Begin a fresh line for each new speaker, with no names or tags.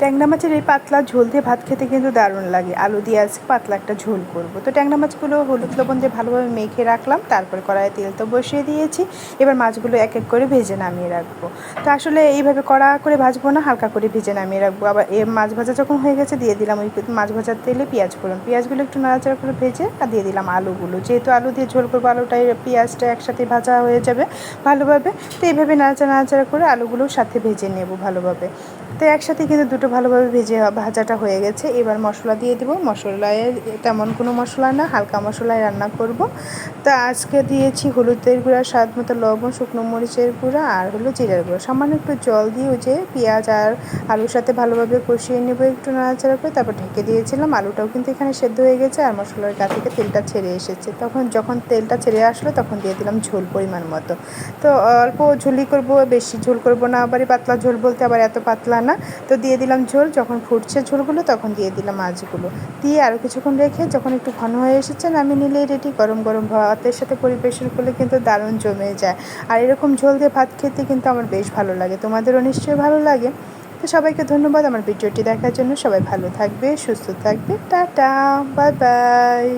ট্যাংরা মাছের এই পাতলা ঝোল দিয়ে ভাত খেতে কিন্তু দারুণ লাগে। আলু দিয়ে আজকে পাতলা একটা ঝোল করব। তো ট্যাংরা মাছগুলো হলুদ লবণ দিয়ে ভালোভাবে মেখে রাখলাম, তারপরে কড়াইয়ে তেল তো বসিয়ে দিয়েছি। এবার মাছগুলো এক এক করে ভেজে নামিয়ে রাখবো। তো আসলে এইভাবে কড়া করে ভাজবো না, হালকা করে ভেজে নামিয়ে রাখবো। আবার মাছ ভাজা যখন হয়ে গেছে দিয়ে দিলাম ওই মাছ ভাজার তেলে পেঁয়াজ ফোড়ন, পেঁয়াজগুলো একটু নাড়াচাড়া করে ভেজে আর দিয়ে দিলাম আলুগুলো। যেহেতু আলু দিয়ে ঝোল করবো, আলুটাই পেঁয়াজটা একসাথে ভাজা হয়ে যাবে ভালোভাবে। তো এইভাবে নাড়াচাড়া করে আলুগুলোর সাথে ভেজে নেব ভালোভাবে। তো একসাথে কিন্তু দুটো ভালোভাবে ভাজাটা হয়ে গেছে। এবার মশলা দিয়ে দেবো। মশলায় তেমন কোনো মশলা না, হালকা মশলায় রান্না করব। তা আজকে দিয়েছি হলুদের গুঁড়া, স্বাদ মতো লবণ, শুকনো মরিচের গুঁড়া আর হলো জিরার গুঁড়া। সামান্য একটু জল দিয়ে ওই যে পেঁয়াজ আর আলুর সাথে ভালোভাবে কষিয়ে নেবো, একটু নাড়াচাড়া করে তারপর ঢেকে দিয়েছিলাম। আলুটাও কিন্তু এখানে সেদ্ধ হয়ে গেছে আর মশলার গা থেকে তেলটা ছেড়ে এসেছে। যখন তেলটা ছেড়ে আসলো তখন দিয়ে দিলাম ঝোল পরিমাণ মতো। তো অল্প ঝোলই করব, বেশি ঝোল করব না, আবার পাতলা ঝোল বলতে আবার এত পাতলা না। তো দিয়ে দিলাম ঝোল। যখন ফুটছে ঝোলগুলো তখন দিয়ে দিলাম মাছগুলো, দিয়ে আরও কিছুক্ষণ রেখে যখন একটু ঘন হয়ে এসেছে নামিয়ে নিলেই রেডি। গরম গরম ভাতের সাথে পরিবেশন করলে কিন্তু দারুণ জমে যায়। আর এরকম ঝোল দিয়ে ভাত খেতে কিন্তু আমার বেশ ভালো লাগে, তোমাদেরও নিশ্চয়ই ভালো লাগে। তো সবাইকে ধন্যবাদ আমার ভিডিওটি দেখার জন্য। সবাই ভালো থাকবে, সুস্থ থাকবে। Tata, bye bye.